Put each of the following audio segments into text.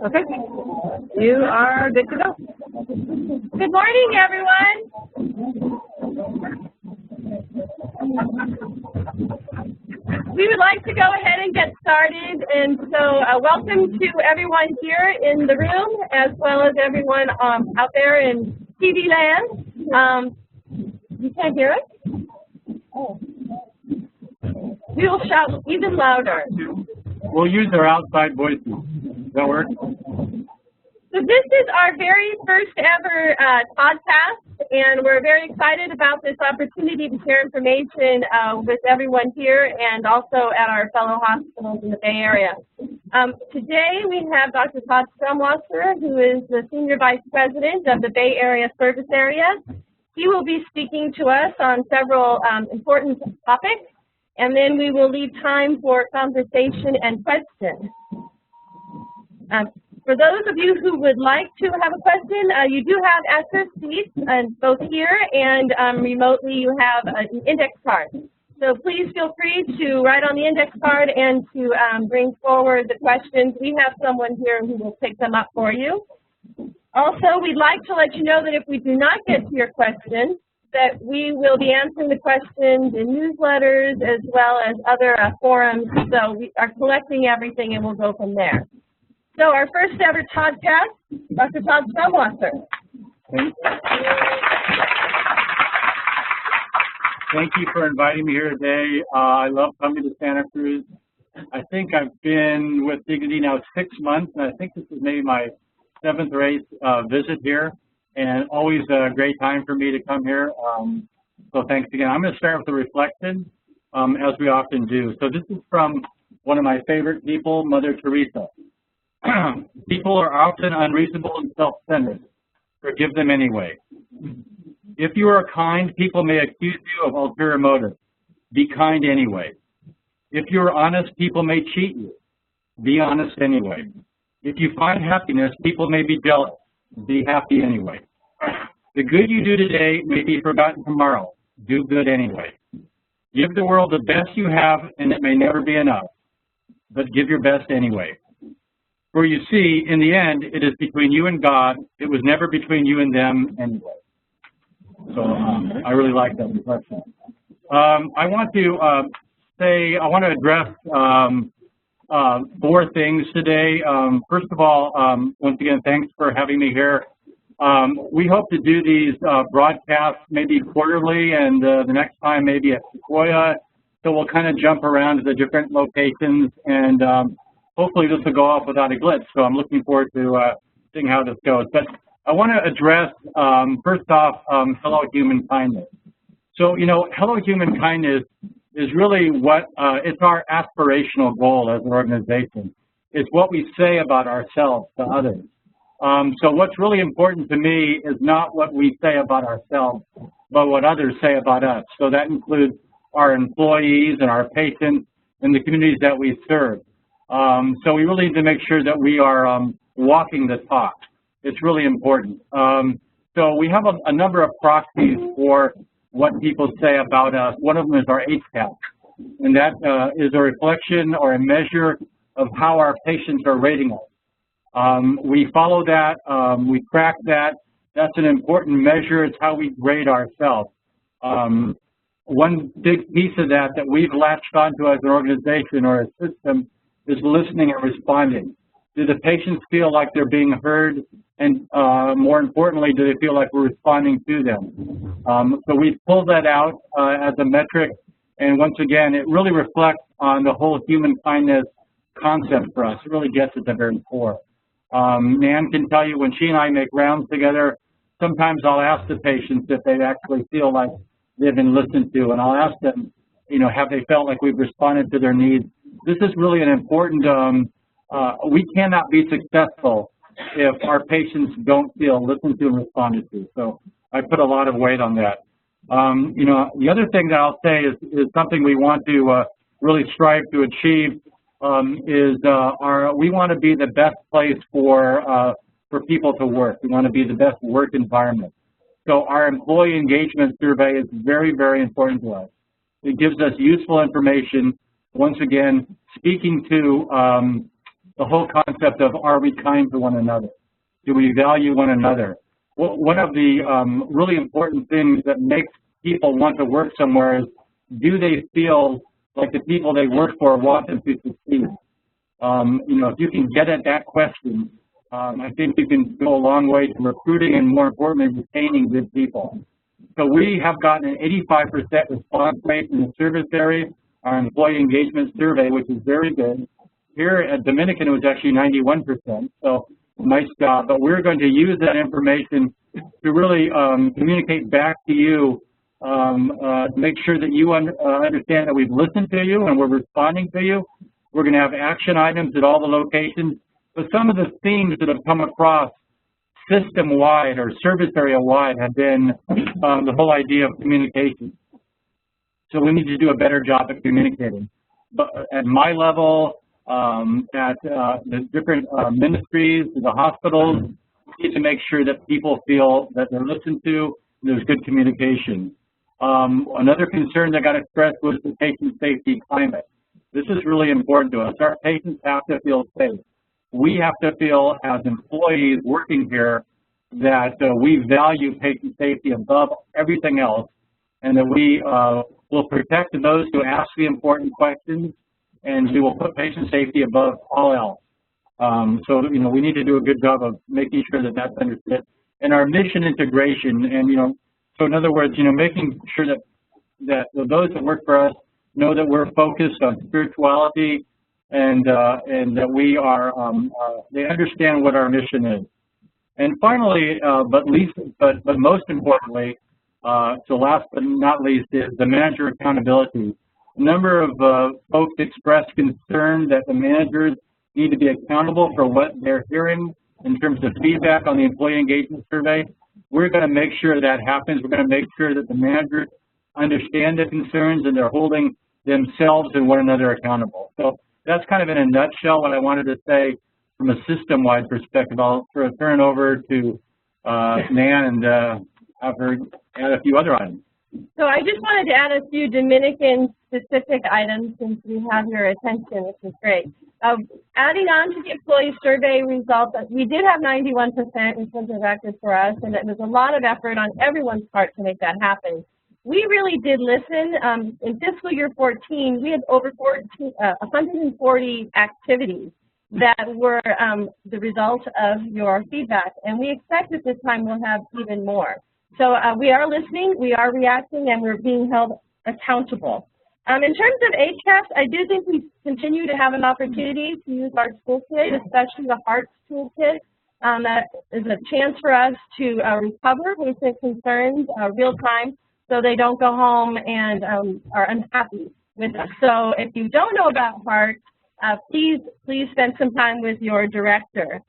Okay. You are good to go. Good morning, everyone. We would like to go ahead and get started, and so welcome to everyone here in the room, as well as everyone out there in TV land. You can't hear us? Oh. We will shout even louder. We'll use our outside voices. Does that work? So this is our very first ever ToddCast, and we're very excited about this opportunity to share information with everyone here and also at our fellow hospitals in the Bay Area. Today we have Dr. Todd Stromwasser, who is the Senior Vice President of the Bay Area Service Area. He will be speaking to us on several important topics, and then we will leave time for conversation and questions. For those of you who would like to have a question, you do have access seats, both here and remotely you have an index card. So please feel free to write on the index card and to bring forward the questions. We have someone here who will pick them up for you. Also, we'd like to let you know that if we do not get to your question, that we will be answering the questions in newsletters as well as other forums. So we are collecting everything and we'll go from there. So our first ever ToddCast, Dr. Todd Stromwasser. Thank you for inviting me here today. I love coming to Santa Cruz. I think I've been with Dignity now 6 months, and I think this is maybe my 7th or 8th visit here, and always a great time for me to come here. So thanks again. I'm going to start with a reflection, as we often do. So this is from one of my favorite people, Mother Teresa. People are often unreasonable and self-centered. Forgive them anyway. If you are kind, people may accuse you of ulterior motives. Be kind anyway. If you are honest, people may cheat you. Be honest anyway. If you find happiness, people may be jealous. Be happy anyway. The good you do today may be forgotten tomorrow. Do good anyway. Give the world the best you have, and it may never be enough. But give your best anyway. For you see, in the end, it is between you and God. It was never between you and them anyway. So I really like that reflection. I want to address 4 things today. First of all, once again, thanks for having me here. We hope to do these broadcasts maybe quarterly, and the next time maybe at Sequoia. So we'll kind of jump around to the different locations, and hopefully this will go off without a glitch. So I'm looking forward to seeing how this goes. But I want to address, first off, hello human kindness. So, you know, hello human kindness is really what, it's our aspirational goal as an organization. It's what we say about ourselves to others. So what's really important to me is not what we say about ourselves, but what others say about us. So that includes our employees and our patients and the communities that we serve. So we really need to make sure that we are walking the talk. It's really important. So we have a number of proxies for what people say about us. One of them is our HCAHPS, and that is a reflection or a measure of how our patients are rating us. We follow that, we track that. That's an important measure. It's how we grade ourselves. One big piece of that we've latched onto as an organization or a system is listening and responding. Do the patients feel like they're being heard? And more importantly, do they feel like we're responding to them? So we pulled that out as a metric. And once again, it really reflects on the whole human kindness concept for us. It really gets at the very core. Nan can tell you when she and I make rounds together, sometimes I'll ask the patients if they actually feel like they've been listened to. And I'll ask them, you know, have they felt like we've responded to their needs? This is really an important, we cannot be successful if our patients don't feel listened to and responded to. So I put a lot of weight on that. You know, the other thing that I'll say is something we want to really strive to achieve we want to be the best place for people to work. We want to be the best work environment. So our employee engagement survey is very, very important to us. It gives us useful information, once again, speaking to the whole concept of, are we kind to one another? Do we value one another? Well, one of the really important things that makes people want to work somewhere is, do they feel like the people they work for want them to succeed? You know, if you can get at that question, I think you can go a long way to recruiting and, more importantly, retaining good people. So we have gotten an 85% response rate in the service area, our employee engagement survey, which is very good. Here at Dominican, it was actually 91%, so nice job. But we're going to use that information to really communicate back to you, to make sure that you understand that we've listened to you and we're responding to you. We're going to have action items at all the locations. But some of the themes that have come across system-wide or service area-wide have been the whole idea of communication. So we need to do a better job at communicating. But at my level, at the different ministries, the hospitals, we need to make sure that people feel that they're listened to and there's good communication. Another concern that got expressed was the patient safety climate. This is really important to us. Our patients have to feel safe. We have to feel, as employees working here, that we value patient safety above everything else, and that we will protect those who ask the important questions, and we will put patient safety above all else. So, you know, we need to do a good job of making sure that that's understood. And our mission integration, and, you know, so in other words, you know, making sure that those that work for us know that we're focused on spirituality, and that we are, they understand what our mission is. And finally, but most importantly, so last but not least, is the manager accountability. A number of folks expressed concern that the managers need to be accountable for what they're hearing in terms of feedback on the employee engagement survey. We're going to make sure that happens. We're going to make sure that the managers understand the concerns and they're holding themselves and one another accountable. So that's kind of in a nutshell what I wanted to say from a system-wide perspective. I'll turn it over to Nan and have her add a few other items. So I just wanted to add a few Dominican-specific items since we have your attention, which is great. Adding on to the employee survey results, we did have 91%, which was a record for us, and it was a lot of effort on everyone's part to make that happen. We really did listen. In fiscal year 14, we had over 140 activities that were the result of your feedback, and we expect at this time we'll have even more. So we are listening, we are reacting, and we're being held accountable. In terms of HCAS, I do think we continue to have an opportunity to use our toolkit, especially the HEART toolkit. That is a chance for us to recover patient concerns real time, so they don't go home and are unhappy with us. So if you don't know about HEART, please spend some time with your director.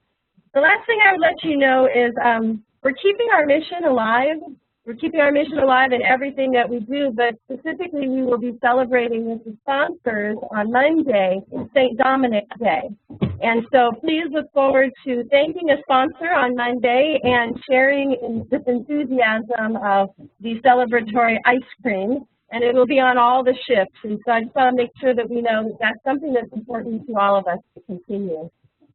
The last thing I would let you know is we're keeping our mission alive. We're keeping our mission alive in everything that we do, but specifically we will be celebrating with the sponsors on Monday, St. Dominic's Day. And so please look forward to thanking a sponsor on Monday and sharing this enthusiasm of the celebratory ice cream. And it will be on all the ships. And so I just want to make sure that we know that that's something that's important to all of us to continue.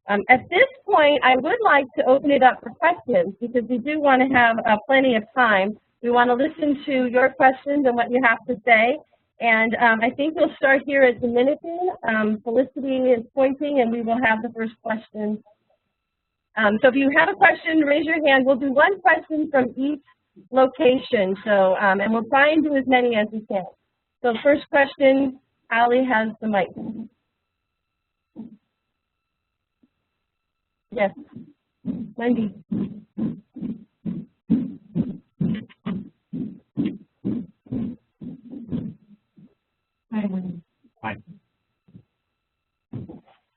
At this point, I would like to open it up for questions because we do want to have plenty of time. We want to listen to your questions and what you have to say. And I think we'll start here at Dominican. Felicity is pointing, and we will have the first question. So if you have a question, raise your hand. We'll do one question from each location. So, and we'll try and do as many as we can. So first question, Ali has the mic. Yes, Wendy. Hi, Wendy. Hi.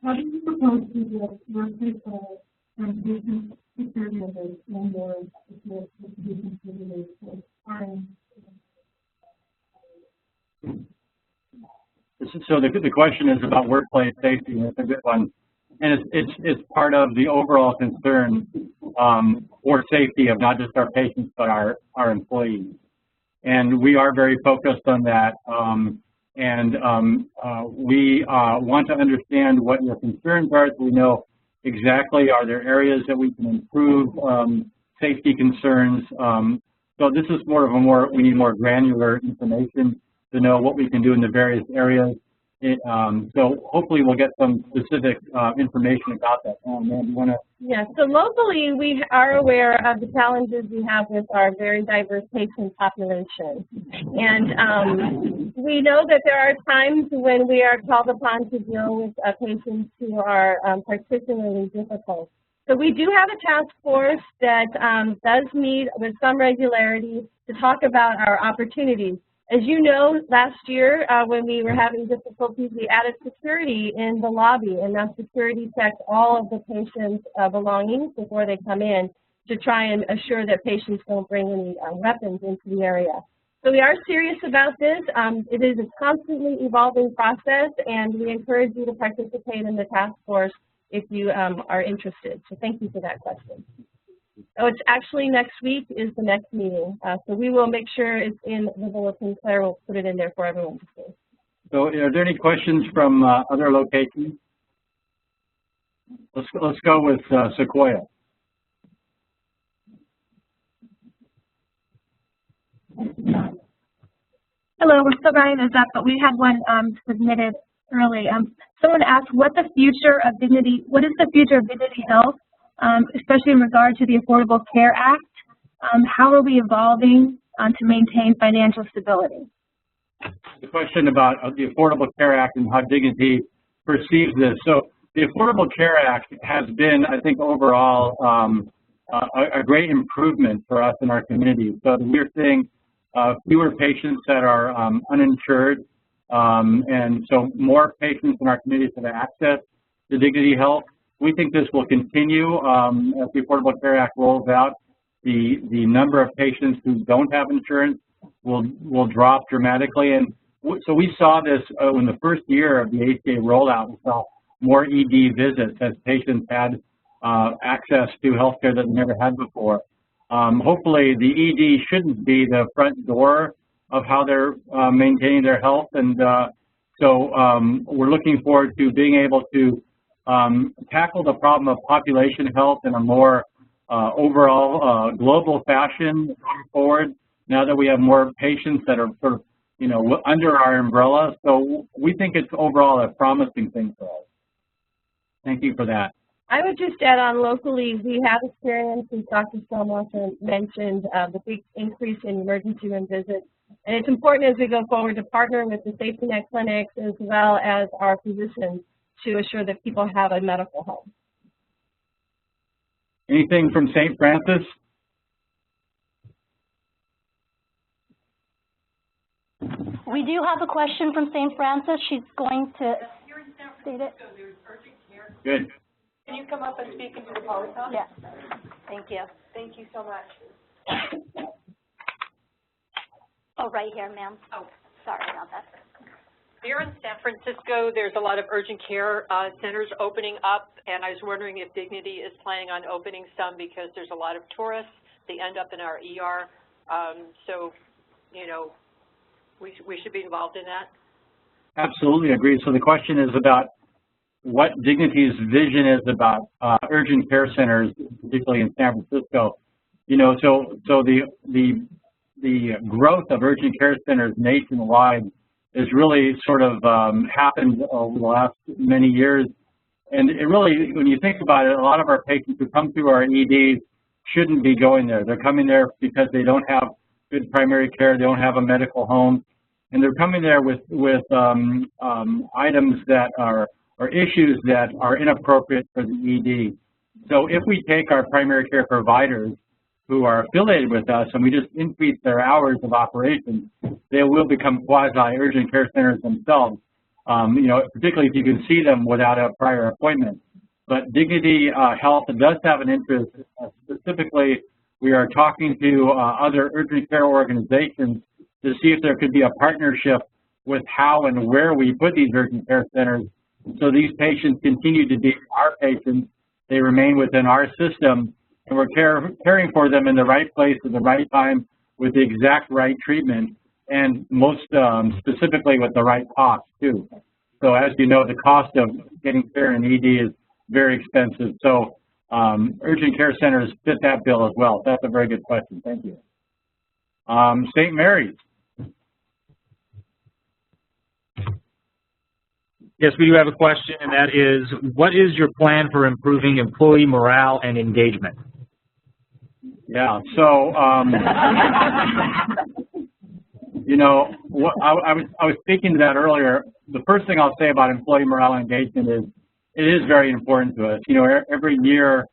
How do you propose to get workplace from patient to caregivers and more patient caregivers for RN? So the question is about workplace safety, and it's a good one. And it's part of the overall concern for safety of not just our patients, but our employees. And we are very focused on that. And we want to understand what your concerns are, so we know exactly are there areas that we can improve, safety concerns. So this is more of we need more granular information to know what we can do in the various areas. So hopefully we'll get some specific information about that. Ma'am, do you want to? Yeah, so locally we are aware of the challenges we have with our very diverse patient population. And we know that there are times when we are called upon to deal with patients who are particularly difficult. So we do have a task force that does meet with some regularity to talk about our opportunities. As you know, last year when we were having difficulties, we added security in the lobby, and that security checks all of the patients' belongings before they come in to try and assure that patients don't bring any weapons into the area. So we are serious about this. It is a constantly evolving process, and we encourage you to participate in the task force if you are interested. So thank you for that question. Oh, it's actually next week is the next meeting. So we will make sure it's in the bulletin. Claire will put it in there for everyone to see. So are there any questions from other locations? Let's go with Sequoia. Hello, we're still writing those up, but we had one submitted early. Someone asked what is the future of Dignity Health, especially in regard to the Affordable Care Act. How are we evolving to maintain financial stability? The question about the Affordable Care Act and how Dignity perceives this. So the Affordable Care Act has been, I think, overall a great improvement for us in our community. So we're seeing fewer patients that are uninsured, and so more patients in our communities have access to Dignity Health. We think this will continue as the Affordable Care Act rolls out. The number of patients who don't have insurance will drop dramatically, and so we saw this in the first year of the ACA rollout. We saw more ED visits as patients had access to health care that they never had before. Hopefully, the ED shouldn't be the front door of how they're maintaining their health, and so we're looking forward to being able to tackle the problem of population health in a more overall global fashion going forward, now that we have more patients that are sort of, under our umbrella. So we think it's overall a promising thing for us. Thank you for that. I would just add on locally, we have experienced, as Dr. Stelmosser mentioned, the big increase in emergency room visits. And it's important as we go forward to partner with the safety net clinics as well as our physicians to assure that people have a medical home. Anything from St. Francis? We do have a question from St. Francis. She's going to state it. Good. Can you come up and speak into the polycom? Yes. Thank you. Thank you so much. Oh, right here, ma'am. Oh, sorry about that. Here in San Francisco, there's a lot of urgent care centers opening up, and I was wondering if Dignity is planning on opening some because there's a lot of tourists. They end up in our ER. So, we should be involved in that. Absolutely agree. So the question is about what Dignity's vision is about urgent care centers, particularly in San Francisco. So the growth of urgent care centers nationwide has really sort of happened over the last many years. And it really, when you think about it, a lot of our patients who come through our EDs shouldn't be going there. They're coming there because they don't have good primary care, they don't have a medical home, and they're coming there with items that are, or issues that are inappropriate for the ED. So if we take our primary care providers who are affiliated with us and we just increase their hours of operation, they will become quasi-urgent care centers themselves, particularly if you can see them without a prior appointment. But Dignity Health does have an interest. Specifically, we are talking to other urgent care organizations to see if there could be a partnership with how and where we put these urgent care centers so these patients continue to be our patients, they remain within our system, and we're caring for them in the right place at the right time with the exact right treatment. and most specifically with the right cost too. So as you know, the cost of getting care in ED is very expensive. So urgent care centers fit that bill as well. That's a very good question. Thank you. St. Mary's. Yes, we do have a question, and that is, what is your plan for improving employee morale and engagement? Yeah, so, you know, I was speaking to that earlier. The first thing I'll say about employee morale and engagement is it is very important to us. You know, every year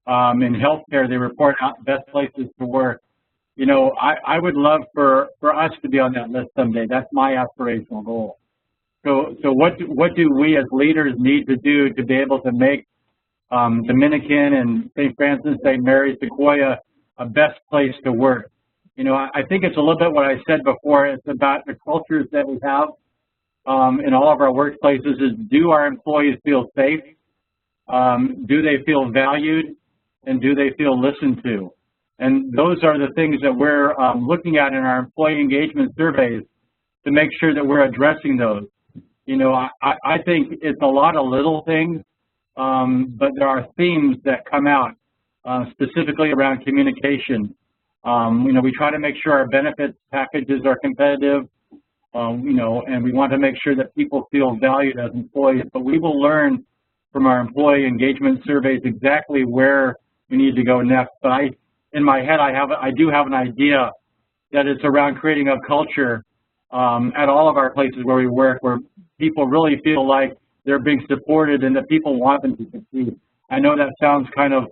in healthcare, they report out best places to work. You know, I would love for us to be on that list someday. That's my aspirational goal. So what do we as leaders need to do to be able to make Dominican and St. Francis, St. Mary's, Sequoia a best place to work? You know, I think it's a little bit what I said before. It's about the cultures that we have in all of our workplaces. Is do our employees feel safe? Do they feel valued? And do they feel listened to? And those are the things that we're looking at in our employee engagement surveys to make sure that we're addressing those. You know, I think it's a lot of little things, but there are themes that come out specifically around communication. You know, we try to make sure our benefits packages are competitive, you know, and we want to make sure that people feel valued as employees. But we will learn from our employee engagement surveys exactly where we need to go next. But in my head, I do have an idea that it's around creating a culture at all of our places where we work, where people really feel like they're being supported and that people want them to succeed. I know that sounds kind of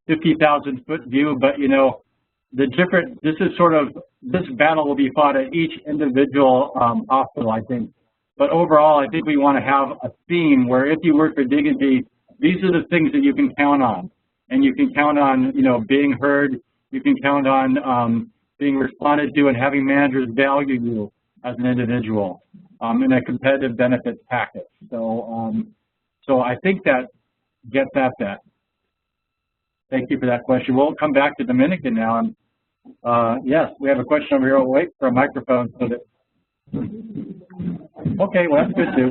50,000-foot view, but you know, this battle will be fought at each individual hospital, I think. But overall, I think we want to have a theme where if you work for Dignity, these are the things that you can count on. And you can count on, you know, being heard. You can count on being responded to and having managers value you as an individual in a competitive benefits package. So, so I think that gets at that. Thank you for that question. We'll come back to Dominican now. And yes, we have a question over here. I'll wait for a microphone so that. Okay, well that's good too.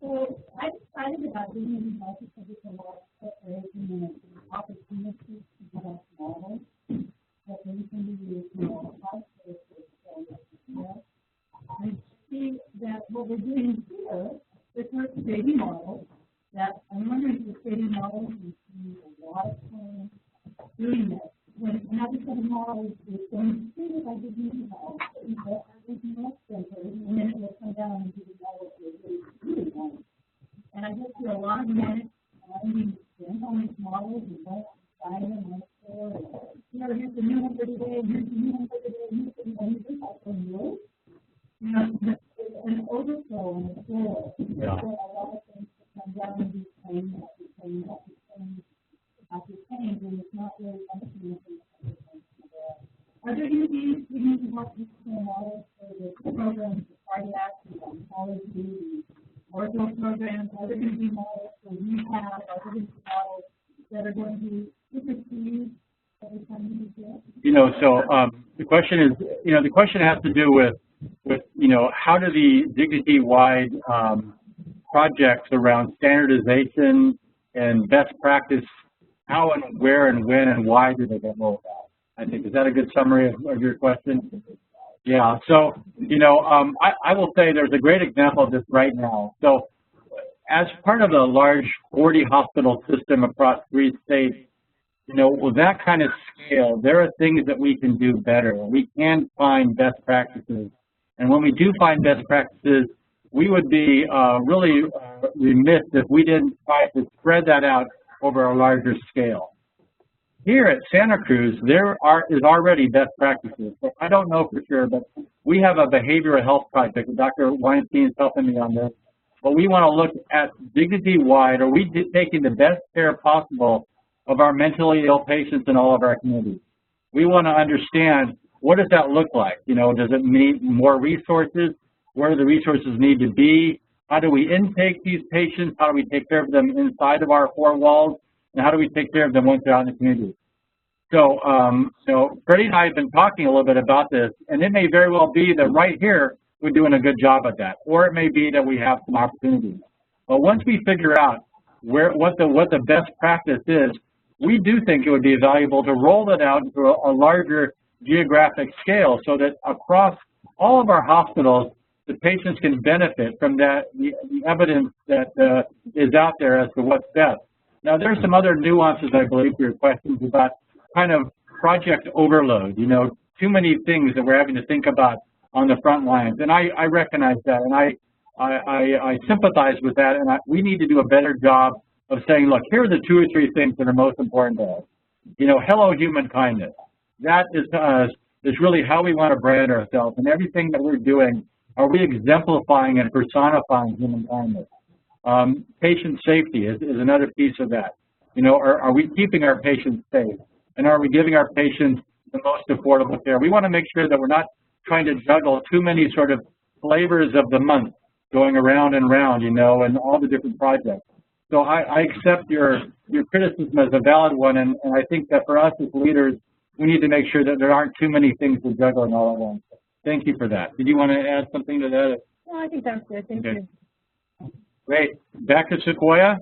So I decided about being in health because it's a lot of preparation and opportunities to get us models that we can be used in our life. I see that what we're doing here is we're creating models that I'm wondering if we're creating models and spending a lot of time doing this. When another set of models is going to see like the new models, we go everything else center, and then it will come down and do the models that we really want. And I just see a lot of minutes finding on these models and don't find them on the floor. You know, here's the new one for today, and here's the new one for today, and here's the new one for today. You know, an overflow on the floor. Yeah. So a lot of things that come down and be trained, and it's not really functioning. Are there going to be more models for the programs for cardiac and oncology, ortho programs? Are there going to be models for rehab? Are there going to be models that are going to be supersede every time you do? You know, so the question is, you know, the question has to do with you know, how do the Dignity-wide projects around standardization and best practice, how and where and when and why do they get rolled out? I think, is that a good summary of your question? Yeah, so, you know, I will say there's a great example of this right now. So as part of a large 40 hospital system across 3 states, you know, with that kind of scale, there are things that we can do better. We can find best practices. And when we do find best practices, we would be really remiss if we didn't try to spread that out over a larger scale. Here at Santa Cruz, there is already best practices. So I don't know for sure, but we have a behavioral health project. Dr. Weinstein is helping me on this. But we want to look at Dignity-wide. Are we taking the best care possible of our mentally ill patients in all of our communities? We want to understand, what does that look like? You know, does it need more resources? Where do the resources need to be? How do we intake these patients? How do we take care of them inside of our 4 walls? and how do we take care of them once they're out in the community? So, Freddie and I have been talking a little bit about this, and it may very well be that right here we're doing a good job at that, or it may be that we have some opportunities. But once we figure out what the best practice is, we do think it would be valuable to roll it out to a larger geographic scale so that across all of our hospitals, the patients can benefit from that, the evidence that is out there as to what's best. Now, there's some other nuances, I believe, to your questions about kind of project overload, you know, too many things that we're having to think about on the front lines. And I recognize that, and I sympathize with that, and we need to do a better job of saying, look, here are the 2 or 3 things that are most important to us. You know, hello, human kindness. That is really how we want to brand ourselves, and everything that we're doing, are we exemplifying and personifying human kindness? Patient safety is another piece of that. You know, are we keeping our patients safe? And are we giving our patients the most affordable care? We want to make sure that we're not trying to juggle too many sort of flavors of the month going around and around, you know, and all the different projects. So I accept your criticism as a valid one, and I think that for us as leaders, we need to make sure that there aren't too many things to juggle all at once. Thank you for that. Did you want to add something to that? No, I think that's good. Thank you. Great. Back to Sequoia.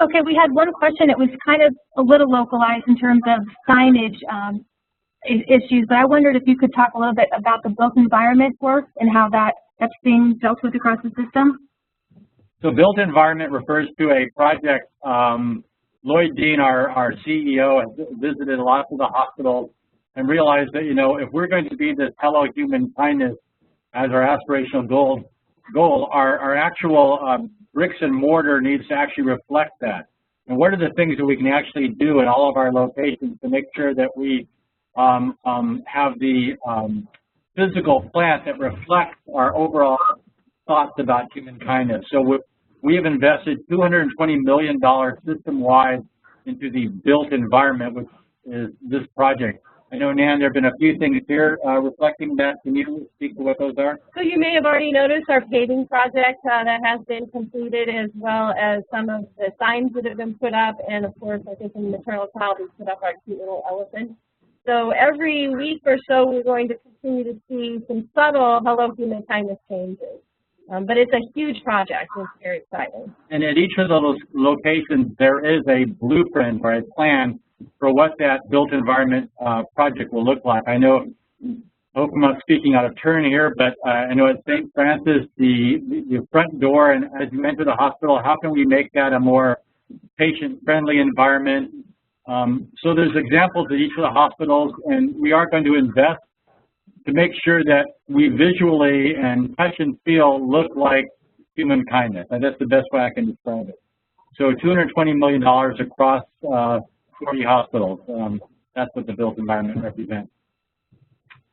Okay, we had one question. It was kind of a little localized in terms of signage issues, but I wondered if you could talk a little bit about the built environment work and how that's being dealt with across the system. So built environment refers to a project. Lloyd Dean, our CEO, has visited lots of the hospitals and realized that, you know, if we're going to be this hello human kindness as our aspirational goal, our actual bricks and mortar needs to actually reflect that. And what are the things that we can actually do in all of our locations to make sure that we have the physical plant that reflects our overall thoughts about human kindness. So we have invested $220 million system-wide into the built environment, which is this project. I know, Nan, there have been a few things here reflecting that. Can you speak to what those are? So you may have already noticed our paving project that has been completed, as well as some of the signs that have been put up, and of course, I think in maternal child we put up our cute little elephant. So every week or so, we're going to continue to see some subtle hello human kindness changes. But it's a huge project. It's very exciting. And at each of those locations, there is a blueprint or a plan for what that built environment project will look like. I know, hope I'm not speaking out of turn here, but I know at St. Francis, the front door, and as you enter the hospital, how can we make that a more patient-friendly environment? So there's examples at each of the hospitals, and we are going to invest to make sure that we visually and touch and feel look like human kindness. And that's the best way I can describe it. So $220 million across 40 hospitals. That's what the built environment represents.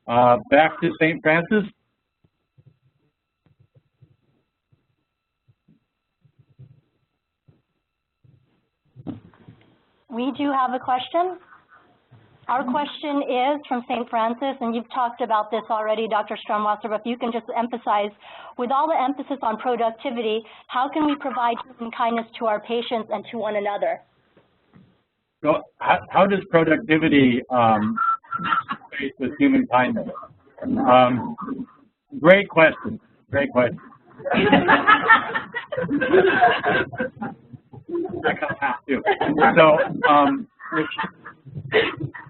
Back to St. Francis. We do have a question. Our question is from St. Francis, and you've talked about this already, Dr. Strumwasser, but if you can just emphasize, with all the emphasis on productivity, how can we provide human kindness to our patients and to one another? So how does productivity face with human kindness? Great question. Great question. I kind of have to.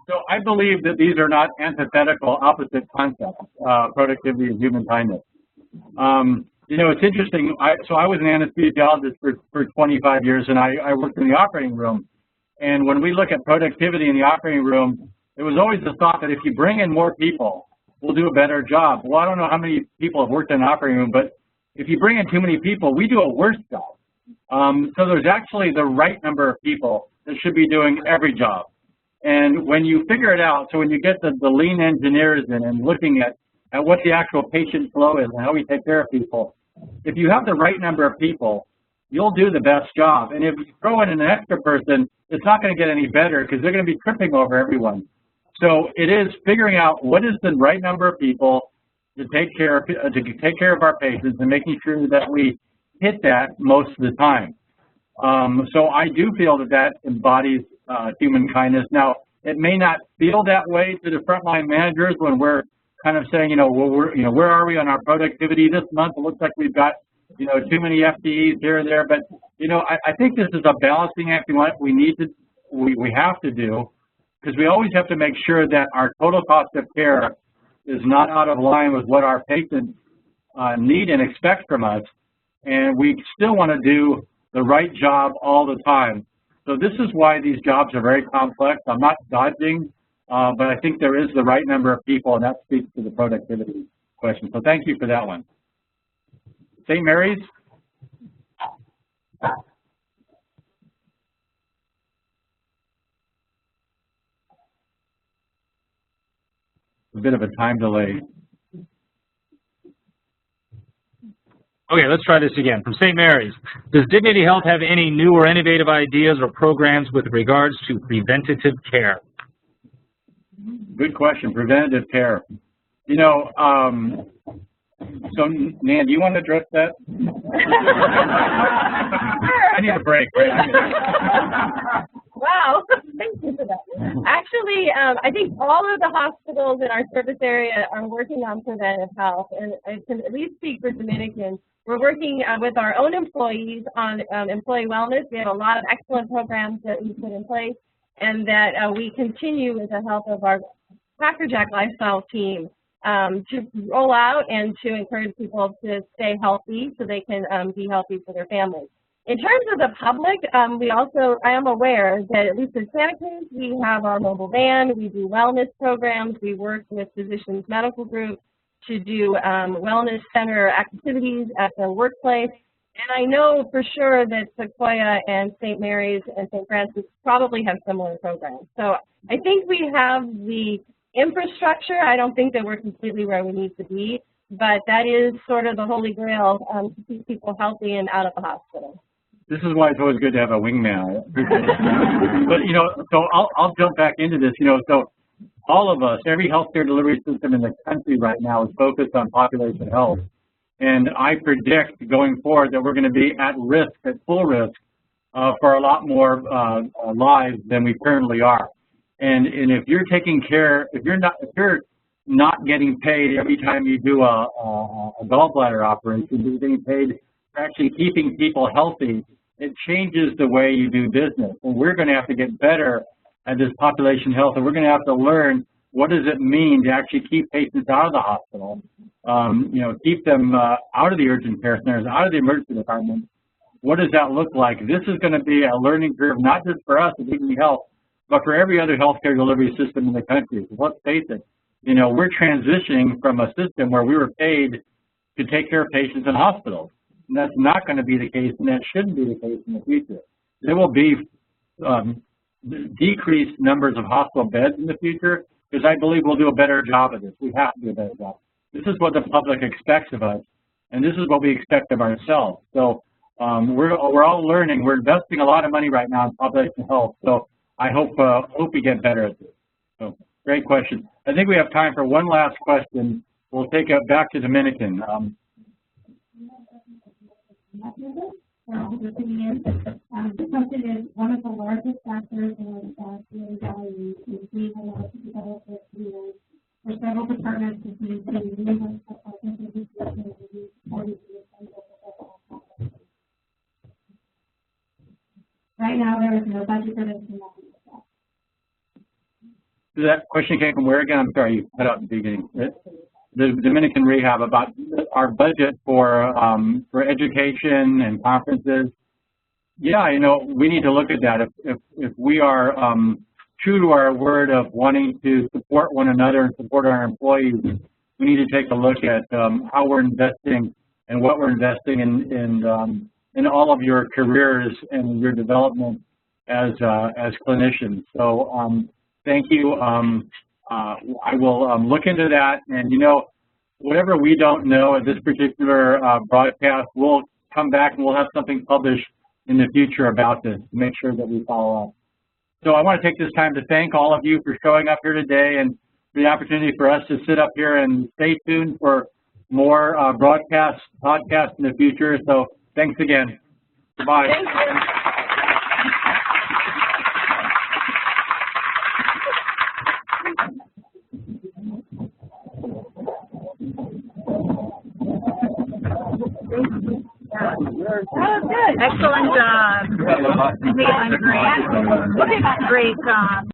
So I believe that these are not antithetical, opposite concepts, productivity and human kindness. You know, it's interesting. So I was an anesthesiologist for 25 years, and I worked in the operating room. And when we look at productivity in the operating room, it was always the thought that if you bring in more people, we'll do a better job. Well, I don't know how many people have worked in an operating room, but if you bring in too many people, we do a worse job. So there's actually the right number of people that should be doing every job. And when you figure it out, so when you get the lean engineers in and looking at what the actual patient flow is and how we take care of people, if you have the right number of people, you'll do the best job. And if you throw in an extra person, it's not going to get any better because they're going to be tripping over everyone. So it is figuring out what is the right number of people to take care of our patients and making sure that we hit that most of the time. So I do feel that that embodies human kindness. Now, it may not feel that way to the frontline managers when we're kind of saying, well, where are we on our productivity this month? It looks like we've got, too many FTEs here and there. But, I think this is a balancing act we have to do, because we always have to make sure that our total cost of care is not out of line with what our patients need and expect from us. And we still want to do the right job all the time. So this is why these jobs are very complex. I'm not dodging, but I think there is the right number of people, and that speaks to the productivity question. So thank you for that one. St. Mary's? A bit of a time delay. Okay, let's try this again. From St. Mary's, does Dignity Health have any new or innovative ideas or programs with regards to preventative care? Good question, preventative care. So, Nan, do you want to address that? I need a break, right? Wow, thank you for that. Actually, I think all of the hospitals in our service area are working on preventive health, and I can at least speak for Dominican. We're working with our own employees on employee wellness. We have a lot of excellent programs that we put in place, and that we continue with the help of our Crackerjack Lifestyle team to roll out and to encourage people to stay healthy so they can be healthy for their families. In terms of the public, I am aware that at least in Santa Cruz, we have our mobile van, we do wellness programs, we work with Physicians Medical Group to do wellness center activities at the workplace. And I know for sure that Sequoia and St. Mary's and St. Francis probably have similar programs. So I think we have the infrastructure. I don't think that we're completely where we need to be, but that is sort of the holy grail to keep people healthy and out of the hospital. This is why it's always good to have a wingman. But, so I'll jump back into this, so all of us, every healthcare delivery system in the country right now is focused on population health. And I predict going forward that we're going to be at risk, at full risk, for a lot more lives than we currently are. And if you're taking care, if you're not getting paid every time you do a gallbladder operation, you're getting paid for actually keeping people healthy, it changes the way you do business. And we're going to have to get better at this population health, and we're going to have to learn what does it mean to actually keep patients out of the hospital, keep them out of the urgent care centers, out of the emergency department. What does that look like? This is going to be a learning curve, not just for us at Dignity Health, but for every other healthcare delivery system in the country. So let's face it, we're transitioning from a system where we were paid to take care of patients in hospitals. And that's not going to be the case, and that shouldn't be the case in the future. There will be decreased numbers of hospital beds in the future, because I believe we'll do a better job of this. We have to do a better job. This is what the public expects of us, and this is what we expect of ourselves. So we're all learning. We're investing a lot of money right now in population health. So I hope we get better at this. So great question. I think we have time for one last question. We'll take it back to Dominican. Consumption is one of the largest factors in daily value. We've a lot of people for several departments to use right now there is no budget for this. That question came from where again? I'm sorry, you cut out at the beginning. The Dominican Rehab, about our budget for education and conferences. Yeah, we need to look at that. If we are true to our word of wanting to support one another and support our employees, we need to take a look at how we're investing and what we're investing in all of your careers and your development as clinicians. So thank you. I will look into that, and whatever we don't know at this particular broadcast, we'll come back and we'll have something published in the future about this to make sure that we follow up. So I want to take this time to thank all of you for showing up here today and the opportunity for us to sit up here, and stay tuned for more broadcasts, podcasts in the future. So Thanks again. Goodbye. Thank you. Oh, good. Excellent job. I think it went great. Great job.